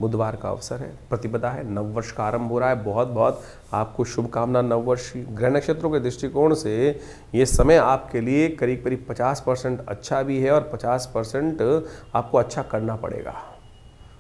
बुधवार का अवसर है, प्रतिपदा है, नववर्ष का आरंभ हो रहा है। बहुत बहुत आपको शुभकामना नववर्ष की। ग्रह नक्षत्रों के दृष्टिकोण से ये समय आपके लिए करीब करीब 50% अच्छा भी है और 50% आपको अच्छा करना पड़ेगा।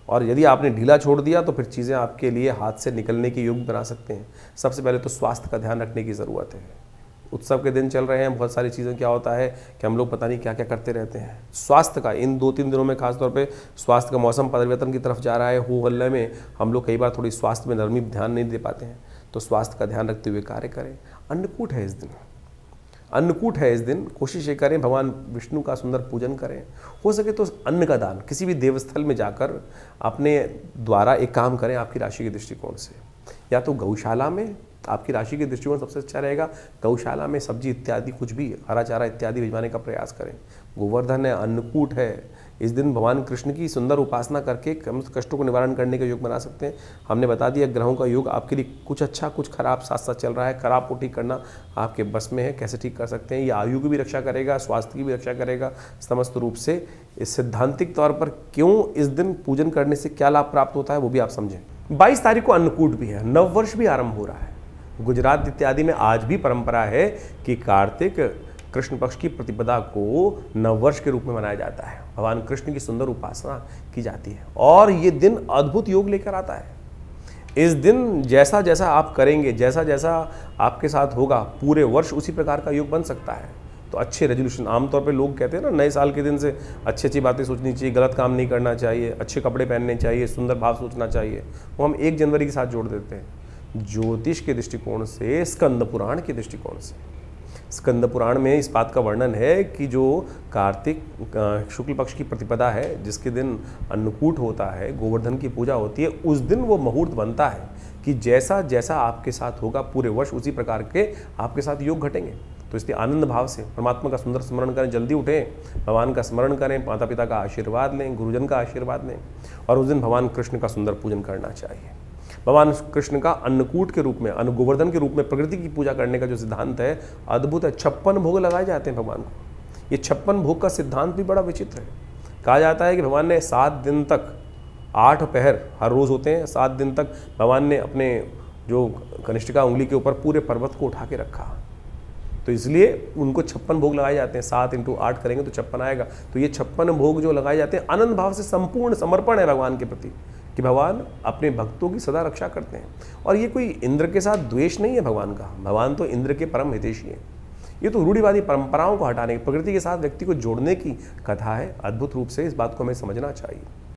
और यदि आपने ढीला छोड़ दिया तो फिर चीज़ें आपके लिए हाथ से निकलने के योग बना सकते हैं। सबसे पहले तो स्वास्थ्य का ध्यान रखने की ज़रूरत है। उत्सव के दिन चल रहे हैं, बहुत सारी चीज़ें क्या होता है कि हम लोग पता नहीं क्या क्या करते रहते हैं। स्वास्थ्य का इन 2-3 दिनों में खासतौर पे स्वास्थ्य का मौसम परिवर्तन की तरफ जा रहा है। हो हल्ले में हम लोग कई बार थोड़ी स्वास्थ्य में नरमी ध्यान नहीं दे पाते हैं, तो स्वास्थ्य का ध्यान रखते हुए कार्य करें। अन्नकूट है इस दिन, अन्नकूट है इस दिन, कोशिश ये करें भगवान विष्णु का सुंदर पूजन करें। हो सके तो अन्न का दान किसी भी देवस्थल में जाकर अपने द्वारा एक काम करें आपकी राशि के दृष्टिकोण से। या तो गौशाला में, आपकी राशि के दृष्टिकोण सबसे अच्छा रहेगा, गौशाला में सब्जी इत्यादि कुछ भी हरा चारा इत्यादि भिजवाने का प्रयास करें। गोवर्धन है, अन्नकूट है, इस दिन भगवान कृष्ण की सुंदर उपासना करके कष्टों को निवारण करने का योग बना सकते हैं। हमने बता दिया ग्रहों का योग आपके लिए कुछ अच्छा कुछ खराब साथ साथ चल रहा है। खराब को ठीक करना आपके बस में है, कैसे ठीक कर सकते हैं। ये आयु की भी रक्षा करेगा, स्वास्थ्य की भी रक्षा करेगा समस्त रूप से। इस सिद्धांतिक तौर पर क्यों इस दिन पूजन करने से क्या लाभ प्राप्त होता है वो भी आप समझें। 22 तारीख को अन्नकूट भी है, नववर्ष भी आरंभ हो रहा है। गुजरात इत्यादि में आज भी परंपरा है कि कार्तिक कृष्ण पक्ष की प्रतिपदा को नववर्ष के रूप में मनाया जाता है। भगवान कृष्ण की सुंदर उपासना की जाती है और ये दिन अद्भुत योग लेकर आता है। इस दिन जैसा जैसा आप करेंगे, जैसा जैसा आपके साथ होगा, पूरे वर्ष उसी प्रकार का योग बन सकता है। तो अच्छे रेजोल्यूशन, आमतौर पे लोग कहते हैं ना, नए साल के दिन से अच्छी अच्छी बातें सोचनी चाहिए, गलत काम नहीं करना चाहिए, अच्छे कपड़े पहनने चाहिए, सुंदर भाव सोचना चाहिए, वो हम 1 जनवरी के साथ जोड़ देते हैं। ज्योतिष के दृष्टिकोण से, स्कंद पुराण के दृष्टिकोण से, स्कंद पुराण में इस बात का वर्णन है कि जो कार्तिक शुक्ल पक्ष की प्रतिपदा है, जिसके दिन अन्नकूट होता है, गोवर्धन की पूजा होती है, उस दिन वो मुहूर्त बनता है कि जैसा जैसा आपके साथ होगा पूरे वर्ष उसी प्रकार के आपके साथ योग घटेंगे। तो इसलिए आनंद भाव से परमात्मा का सुंदर स्मरण करें, जल्दी उठें, भगवान का स्मरण करें, माता पिता का आशीर्वाद लें, गुरुजन का आशीर्वाद लें और उस दिन भगवान कृष्ण का सुंदर पूजन करना चाहिए। भगवान कृष्ण का अन्नकूट के रूप में, अन्न गोवर्धन के रूप में प्रकृति की पूजा करने का जो सिद्धांत है अद्भुत है। 56 भोग लगाए जाते हैं भगवान को। ये 56 भोग का सिद्धांत भी बड़ा विचित्र है। कहा जाता है कि भगवान ने 7 दिन तक 8 पहर हर रोज़ होते हैं, 7 दिन तक भगवान ने अपने जो कनिष्ठिका उंगली के ऊपर पूरे पर्वत को उठा के रखा। तो इसलिए उनको 56 भोग लगाए जाते हैं। 7 × 8 करेंगे तो 56 आएगा। तो ये 56 भोग जो लगाए जाते हैं आनंद भाव से संपूर्ण समर्पण है भगवान के प्रति कि भगवान अपने भक्तों की सदा रक्षा करते हैं। और ये कोई इंद्र के साथ द्वेष नहीं है भगवान का, भगवान तो इंद्र के परम हितैषी हैं। ये तो रूढ़िवादी परंपराओं को हटाने, प्रकृति के साथ व्यक्ति को जोड़ने की कथा है। अद्भुत रूप से इस बात को हमें समझना चाहिए।